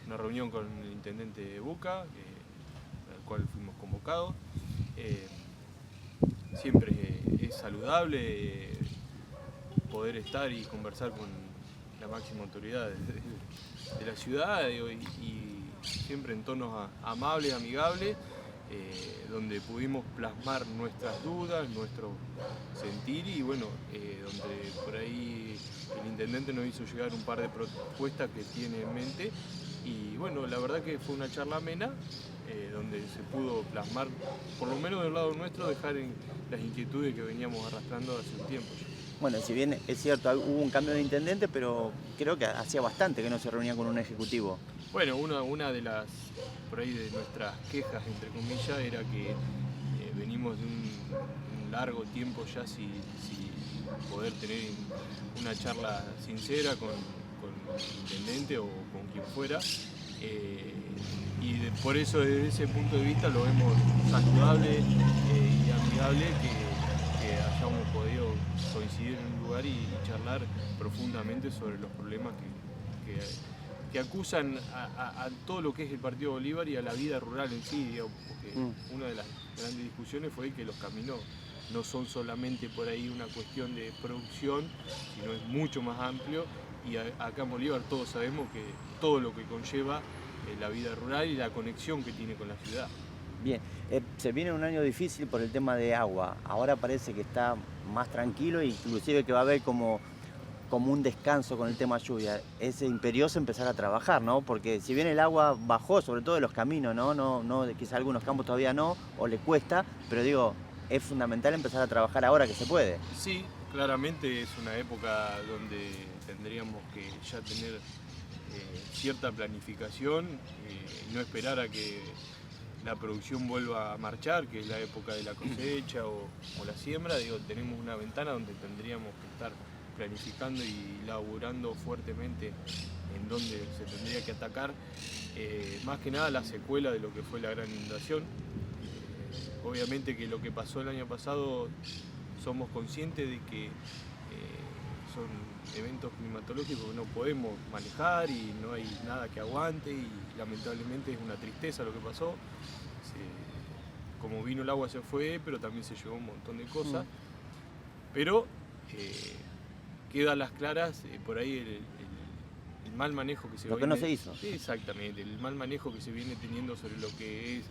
una reunión con el intendente Buca, al cual fuimos convocados. Siempre es saludable poder estar y conversar con la máxima autoridad de la ciudad y siempre en tonos amables, amigables, donde pudimos plasmar nuestras dudas, nuestro sentir y bueno, donde por ahí el intendente nos hizo llegar un par de propuestas que tiene en mente y bueno, la verdad que fue una charla amena, donde se pudo plasmar, por lo menos del lado nuestro, dejar en las inquietudes que veníamos arrastrando hace un tiempo ya. Bueno, si bien es cierto, hubo un cambio de intendente, pero creo que hacía bastante que no se reunía con un ejecutivo. Bueno, una de las, por ahí de nuestras quejas, entre comillas, era que venimos de un largo tiempo ya sin poder tener una charla sincera con el intendente o con quien fuera. Por eso desde ese punto de vista lo vemos saludable y amigable que hayamos podido coincidir en un lugar y charlar profundamente sobre los problemas que acusan a todo lo que es el Partido Bolívar y a la vida rural en sí, digamos, porque una de las grandes discusiones fue que los caminos no son solamente por ahí una cuestión de producción, sino es mucho más amplio y acá en Bolívar todos sabemos que todo lo que conlleva la vida rural y la conexión que tiene con la ciudad. Bien, se viene un año difícil por el tema de agua. Ahora parece que está más tranquilo e inclusive que va a haber como un descanso con el tema lluvia. Es imperioso empezar a trabajar, ¿no? Porque si bien el agua bajó, sobre todo de los caminos, no, quizás algunos campos todavía no, o le cuesta, pero digo, es fundamental empezar a trabajar ahora que se puede. Sí, claramente es una época donde tendríamos que ya tener cierta planificación, no esperar a que la producción vuelva a marchar, que es la época de la cosecha o la siembra. Digo, tenemos una ventana donde tendríamos que estar planificando y laburando fuertemente en donde se tendría que atacar, más que nada la secuela de lo que fue la gran inundación. Obviamente que lo que pasó el año pasado somos conscientes de que son eventos climatológicos que no podemos manejar y no hay nada que aguante y lamentablemente es una tristeza lo que pasó. Como vino el agua se fue, pero también se llevó un montón de cosas. Pero queda a las claras por ahí el mal manejo que se Lo que no se hizo. Sí, exactamente, el mal manejo que se viene teniendo sobre lo que es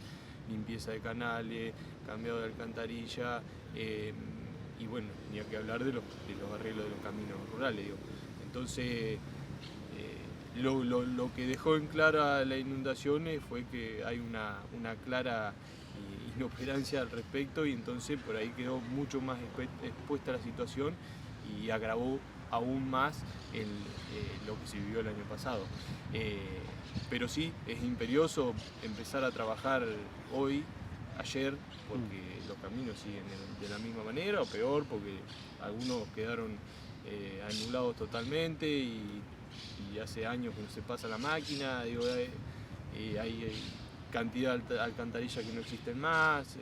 limpieza de canales, cambiado de alcantarilla, y bueno, ni a que hablar de los arreglos de los caminos rurales, digo. Entonces, lo que dejó en clara la inundación fue que hay una clara inoperancia al respecto y entonces por ahí quedó mucho más expuesta la situación y agravó aún más lo que se vivió el año pasado. Pero sí, es imperioso empezar a trabajar hoy, ayer, porque los caminos siguen de la misma manera o peor, porque algunos quedaron anulados totalmente y hace años que no se pasa la máquina, digo, hay cantidad de alcantarillas que no existen más,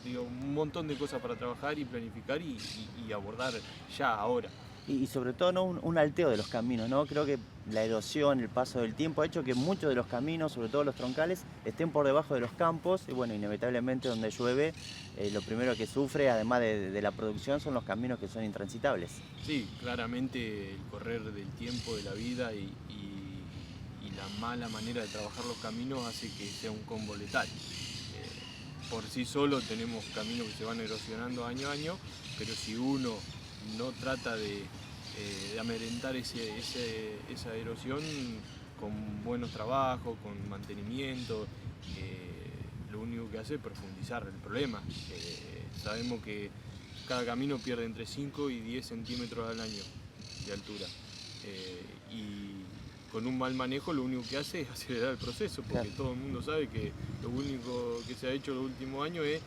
digo, un montón de cosas para trabajar y planificar y abordar ya, ahora. Y sobre todo ¿no? un alteo de los caminos, ¿no? Creo que la erosión, el paso del tiempo ha hecho que muchos de los caminos, sobre todo los troncales, estén por debajo de los campos y bueno, inevitablemente donde llueve, lo primero que sufre, además de la producción, son los caminos que son intransitables. Sí, claramente el correr del tiempo, de la vida y la mala manera de trabajar los caminos hace que sea un combo letal. Por sí solo tenemos caminos que se van erosionando año a año, pero si uno no trata de amedrentar esa erosión con buenos trabajos, con mantenimiento, lo único que hace es profundizar el problema. Sabemos que cada camino pierde entre 5 y 10 centímetros al año de altura. Y con un mal manejo lo único que hace es acelerar el proceso, porque todo el mundo sabe que lo único que se ha hecho los últimos años es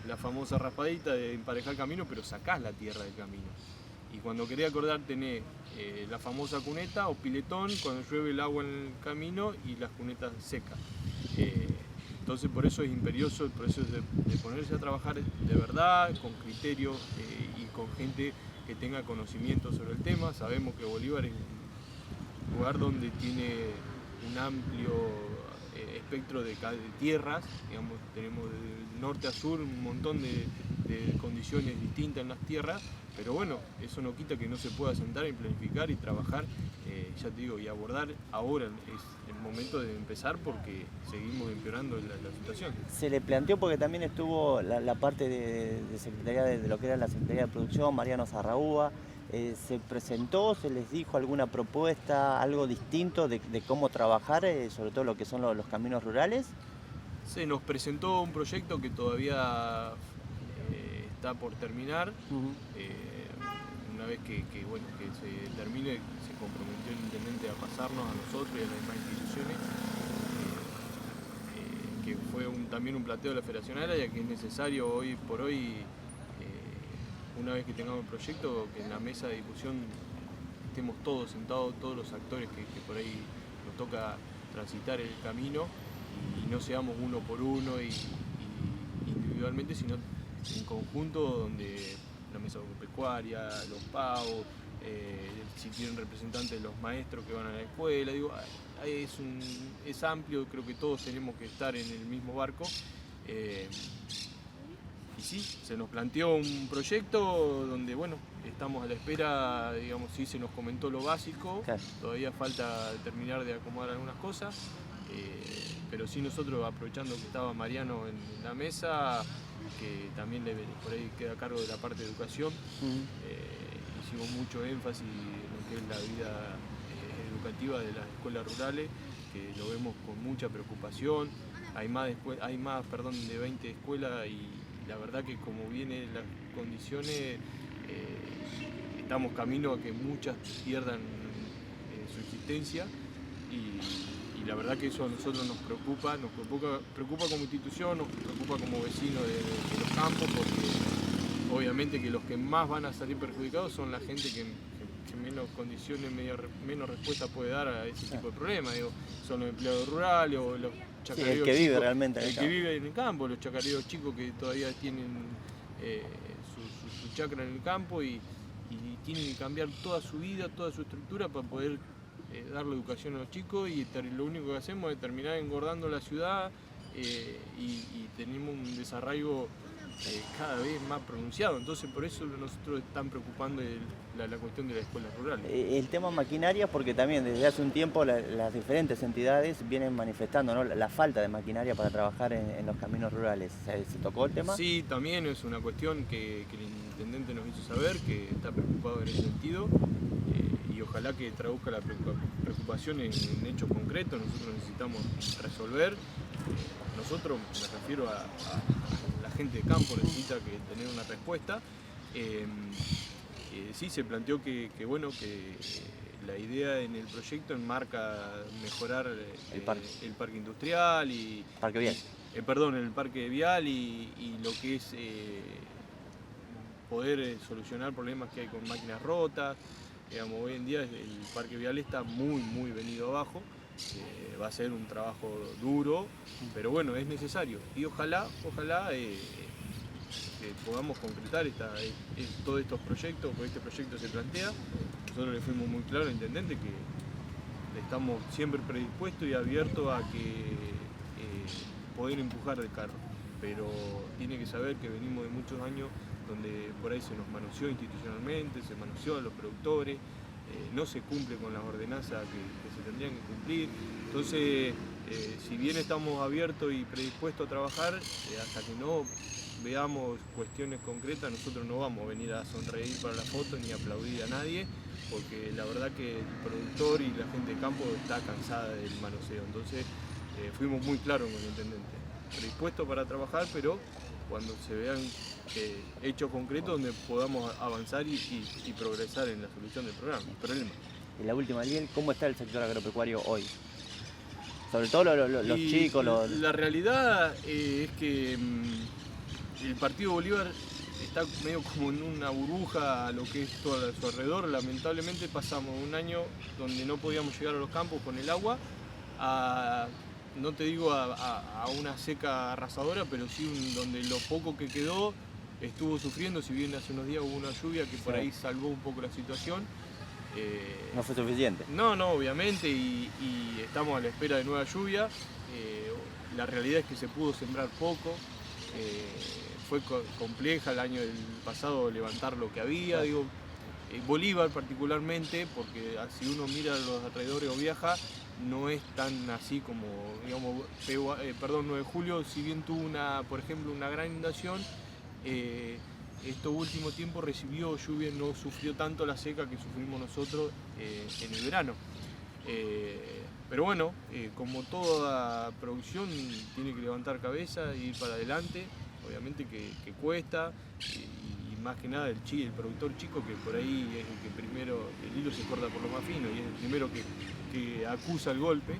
la famosa raspadita de emparejar camino, pero sacás la tierra del camino. Y cuando querés acordar tenés la famosa cuneta o piletón, cuando llueve el agua en el camino y las cunetas secas. Entonces por eso es imperioso el proceso de ponerse a trabajar de verdad, con criterio y con gente que tenga conocimiento sobre el tema. Sabemos que Bolívar es un lugar donde tiene un amplio espectro de tierras, digamos, tenemos de norte a sur un montón de condiciones distintas en las tierras, pero bueno, eso no quita que no se pueda sentar y planificar y trabajar, ya te digo, y abordar ahora es el momento de empezar porque seguimos empeorando la situación. Se le planteó porque también estuvo la parte de Secretaría de lo que era la Secretaría de Producción, Mariano Sarraúa. ¿Se presentó, se les dijo alguna propuesta, algo distinto de cómo trabajar, sobre todo lo que son los caminos rurales? Se nos presentó un proyecto que todavía está por terminar. Una vez que se termine, se comprometió el intendente a pasarnos a nosotros y a las demás instituciones, que fue también un planteo de la Federación Agraria, que es necesario hoy por hoy, una vez que tengamos el proyecto, que en la mesa de discusión estemos todos sentados, todos los actores que por ahí nos toca transitar el camino, y no seamos uno por uno y individualmente, sino en conjunto, donde la mesa agropecuaria, los PAO, si tienen representantes de los maestros que van a la escuela, digo, es amplio, creo que todos tenemos que estar en el mismo barco. Y sí, se nos planteó un proyecto donde, bueno, estamos a la espera, digamos, sí se nos comentó lo básico, claro. Todavía falta terminar de acomodar algunas cosas, pero sí nosotros, aprovechando que estaba Mariano en la mesa, que también por ahí queda a cargo de la parte de educación, hicimos mucho énfasis en lo que es la vida educativa de las escuelas rurales, que lo vemos con mucha preocupación. Hay más de 20 escuelas y la verdad que como vienen las condiciones, estamos camino a que muchas pierdan su existencia y la verdad que eso a nosotros nos preocupa como institución, nos preocupa como vecinos de los campos, porque obviamente que los que más van a salir perjudicados son la gente que menos condiciones, menos respuesta puede dar a ese tipo de problemas. Digo, son los empleados rurales o los chacareros, el que vive realmente el que vive en el campo, los chacareros chicos que todavía tienen su chacra en el campo y tienen que cambiar toda su vida, toda su estructura para poder darle educación a los chicos, y lo único que hacemos es terminar engordando la ciudad y tenemos un desarraigo cada vez más pronunciado. Entonces por eso nosotros están preocupando la cuestión de las escuelas rurales. El tema maquinaria, porque también desde hace un tiempo las diferentes entidades vienen manifestando, ¿no?, la falta de maquinaria para trabajar en los caminos rurales. ¿Se tocó el tema? Sí, también es una cuestión que el intendente nos hizo saber, que está preocupado en ese sentido, y ojalá que traduzca la preocupación en hechos concretos. Nosotros necesitamos resolver. Nosotros, me refiero a la gente de campo, necesita tener una respuesta. Sí, se planteó que la idea en el proyecto enmarca mejorar el parque industrial y parque vial. El parque vial y lo que es poder solucionar problemas que hay con máquinas rotas. Digamos, hoy en día el parque vial está muy venido abajo. Va a ser un trabajo duro, pero bueno, es necesario, y ojalá que podamos concretar todos estos proyectos, porque este proyecto se plantea. Nosotros le fuimos muy claro al intendente que estamos siempre predispuestos y abiertos a poder empujar el carro, pero tiene que saber que venimos de muchos años donde por ahí se nos manoseó institucionalmente, se manoseó a los productores, no se cumple con las ordenanzas que se tendrían que cumplir. Entonces, si bien estamos abiertos y predispuestos a trabajar, hasta que no veamos cuestiones concretas, nosotros no vamos a venir a sonreír para la foto ni a aplaudir a nadie, porque la verdad que el productor y la gente de campo está cansada del manoseo. Entonces, fuimos muy claros con el intendente, predispuestos para trabajar, pero cuando se vean hechos concretos donde podamos avanzar y progresar en la solución del problema. Y la última, Liel, ¿cómo está el sector agropecuario hoy? Sobre todo los chicos. La realidad es que el Partido Bolívar está medio como en una burbuja a lo que es todo a su alrededor. Lamentablemente pasamos un año donde no podíamos llegar a los campos con el agua, no te digo a una seca arrasadora, pero sí donde lo poco que quedó estuvo sufriendo, si bien hace unos días hubo una lluvia que por ahí salvó un poco la situación. No fue suficiente. No, obviamente, y estamos a la espera de nueva lluvia. La realidad es que se pudo sembrar poco. Fue compleja el año pasado levantar lo que había. Digo, Bolívar particularmente, porque si uno mira los alrededores o viaja, no es tan así como, digamos, 9 de julio, si bien tuvo por ejemplo, una gran inundación, estos últimos tiempos recibió lluvia, no sufrió tanto la seca que sufrimos nosotros en el verano. Pero bueno, como toda producción tiene que levantar cabeza e ir para adelante, obviamente que cuesta, y más que nada el productor chico, que por ahí es el que primero, el hilo se corta por lo más fino y es el primero que acusa el golpe.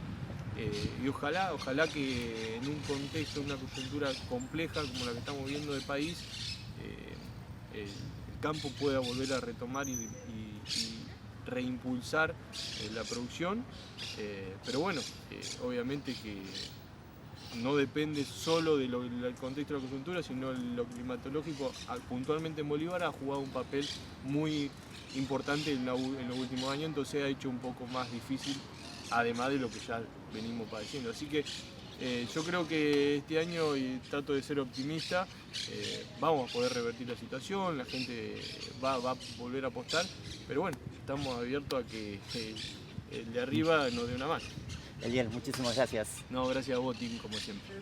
Y ojalá que en un contexto, una coyuntura compleja como la que estamos viendo de país, el campo pueda volver a retomar y reimpulsar la producción, pero bueno, obviamente que no depende solo del contexto de la coyuntura, sino lo climatológico. Puntualmente en Bolívar ha jugado un papel muy importante en los últimos años, entonces ha hecho un poco más difícil, además de lo que ya venimos padeciendo. Así que yo creo que este año, y trato de ser optimista, vamos a poder revertir la situación, la gente va a volver a apostar, pero bueno, estamos abiertos a que el de arriba nos dé una mano. Eliel, muchísimas gracias. No, gracias a vos, Tim, como siempre.